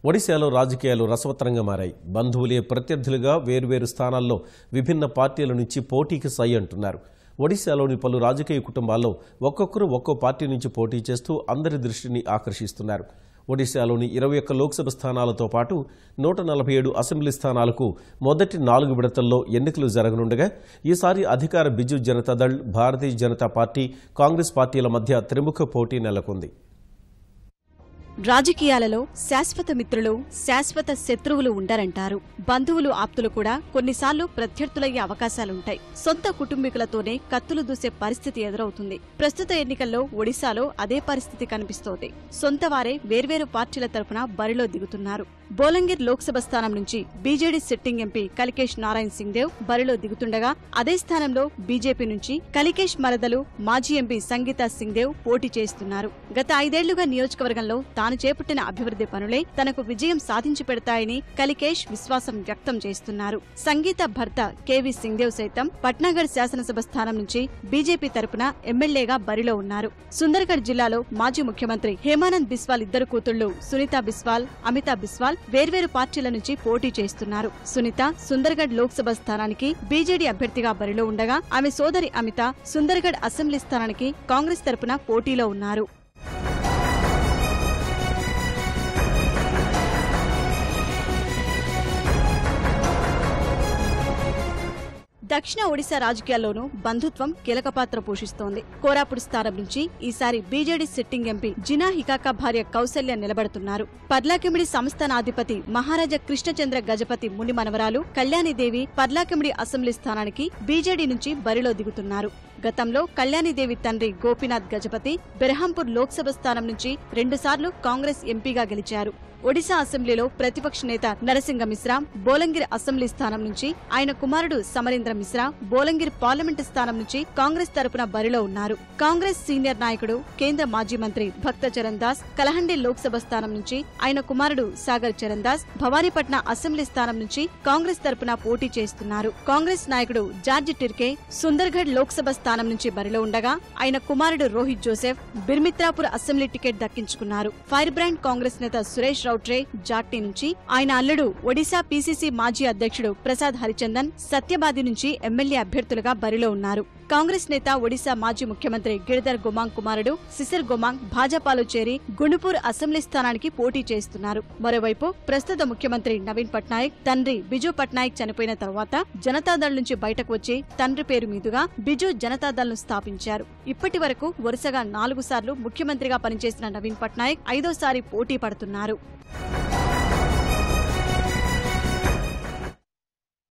ఒడిశాలో రాజకీయాలు రసవత్తరంగా మారాయి. బంధువులే ప్రత్యర్థులుగా వేర్వేరు స్థానాల్లో విభిన్న పార్టీల నుంచి పోటీకి సై అంటున్నారు. ఒడిశాలోని పలు రాజకీయ కుటుంబాల్లో ఒక్కొక్కరు ఒక్కో పార్టీ నుంచి పోటీ చేస్తూ అందరి దృష్టిని ఆకర్షిస్తున్నారు. ఒడిశాలోని 21 లోక్సభ స్థానాలతో పాటు 147 అసెంబ్లీ స్థానాలకు మొదటి 4 విడతల్లో ఎన్నికలు జరగనుండగా ఈసారి అధికార బిజు జనతాదళ్, భారతీయ జనతా పార్టీ, కాంగ్రెస్ పార్టీల మధ్య త్రిముఖ పోటీ నెలకొంది. రాజకీయాలలో శాశ్వత మిత్రులు, శాశ్వత శత్రువులు ఉండరంటారు. బంధువులు, ఆప్తులు కూడా కొన్నిసార్లు ప్రత్యర్థులయ్యే అవకాశాలుంటాయి. సొంత కుటుంబీకులతోనే కత్తులు దూసే పరిస్థితి ఎదురవుతుంది. ప్రస్తుత ఎన్నికల్లో ఒడిశాలో అదే పరిస్థితి కనిపిస్తోంది. సొంత వారే వేర్వేరు పార్టీల తరపున బరిలో దిగుతున్నారు. బోలంగిర్ లోక్సభ స్థానం నుంచి BJD sitting MP Kalikesh Narayan Singh Deo బరిలో దిగుతుండగా అదే స్థానంలో బీజేపీ నుంచి కలికేష్ మరదలు మాజీ ఎంపీ సంగీతా సింగ్దేవ్ పోటీ చేస్తున్నారు. గత 5 ఏళ్లుగా నియోజకవర్గంలో తాను చేపట్టిన అభివృద్ధి పనులే తనకు విజయం సాధించి పెడతాయని కలికేష్ విశ్వాసం వ్యక్తం చేస్తున్నారు. సంగీత భర్త కేవీ సింగ్దేవ్ సైతం పట్నాగఢ్ శాసనసభ స్థానం నుంచి బీజేపీ తరపున ఎమ్మెల్యేగా బరిలో ఉన్నారు. సుందర్గఢ్ జిల్లాలో మాజీ ముఖ్యమంత్రి హేమానంద్ బిస్వాల్ ఇద్దరు కూతుళ్లు సునీతా బిస్వాల్, అమితా బిస్వాల్ వేర్వేరు పార్టీల నుంచి పోటీ చేస్తున్నారు. సునీత సుందర్గఢ్ లోక్సభ స్థానానికి బీజేడీ అభ్యర్థిగా బరిలో ఉండగా ఆమె సోదరి అమిత సుందర్గఢ్ అసెంబ్లీ స్థానానికి కాంగ్రెస్ తరపున పోటీలో ఉన్నారు. దక్షిణ ఒడిశా రాజకీయాల్లోనూ బంధుత్వం కీలక పాత్ర పోషిస్తోంది. కోరాపుట్ స్థానం నుంచి ఈసారి బీజేడీ సిట్టింగ్ ఎంపీ జినా హికాకా భార్య కౌసల్య నిలబడుతున్నారు. పర్లాకెమిడి సంస్థానాధిపతి మహారాజా కృష్ణచంద్ర గజపతి ముని మనవరాలు కళ్యాణిదేవి పర్లాకెమిడి అసెంబ్లీ స్థానానికి బీజేడీ నుంచి బరిలో దిగుతున్నారు. గతంలో కళ్యాణిదేవి తండ్రి గోపీనాథ్ గజపతి బెర్హాంపూర్ లోక్సభ స్థానం నుంచి 2 సార్లు కాంగ్రెస్ ఎంపీగా గెలిచారు. ఒడిశా అసెంబ్లీలో ప్రతిపక్ష నేత నరసింగ మిశ్రా బోలంగిర్ అసెంబ్లీ స్థానం నుంచి, ఆయన కుమారుడు సమరేంద్ర మిశ్రా బోలంగిర్ పార్లమెంటు స్థానం నుంచి కాంగ్రెస్ తరపున బరిలో ఉన్నారు. కాంగ్రెస్ సీనియర్ నాయకుడు కేంద్ర మాజీ మంత్రి భక్త చరణ్ దాస్ కలహండి లోక్సభ స్థానం నుంచి, ఆయన కుమారుడు సాగర్ చరణ్ దాస్ భవానీపట్న అసెంబ్లీ స్థానం నుంచి కాంగ్రెస్ తరపున పోటీ చేస్తున్నారు. కాంగ్రెస్ నాయకుడు జార్జ్ టిర్కే సుందర్గఢ్ లోక్సభ స్థానం నుంచి బరిలో ఉండగా ఆయన కుమారుడు Rohit Joseph Birmitrapur assembly ticket దక్కించుకున్నారు. ఫైర్ బ్రాండ్ కాంగ్రెస్ నేత సురేష్ రౌట్రే జాట్నీ నుంచి, ఆయన అల్లుడు ఒడిశా పీసీసీ మాజీ అధ్యక్షుడు ప్రసాద్ హరిచందన్ సత్యబాది నుంచి ఎమ్మెల్యే అభ్యర్థులుగా బరిలో ఉన్నారు. కాంగ్రెస్ నేత ఒడిశా మాజీ ముఖ్యమంత్రి గిరిధర్ గోమాంగ్ కుమారుడు శిశిర్ గోమాంగ్ భాజపాలో చేరి గుండుపూర్ అసెంబ్లీ స్థానానికి పోటీ చేస్తున్నారు. మరోవైపు ప్రస్తుత ముఖ్యమంత్రి నవీన్ పట్నాయక్ తండ్రి బిజు పట్నాయక్ చనిపోయిన తర్వాత జనతాదళ్ నుంచి బయటకు వచ్చి తండ్రి పేరు మీదుగా బిజు జనతాదళ్ ను స్థాపించారు. ఇప్పటి వరకు వరుసగా 4 సార్లు ముఖ్యమంత్రిగా పనిచేసిన నవీన్ పట్నాయక్ 5వ సారి పోటీ పడుతున్నారు.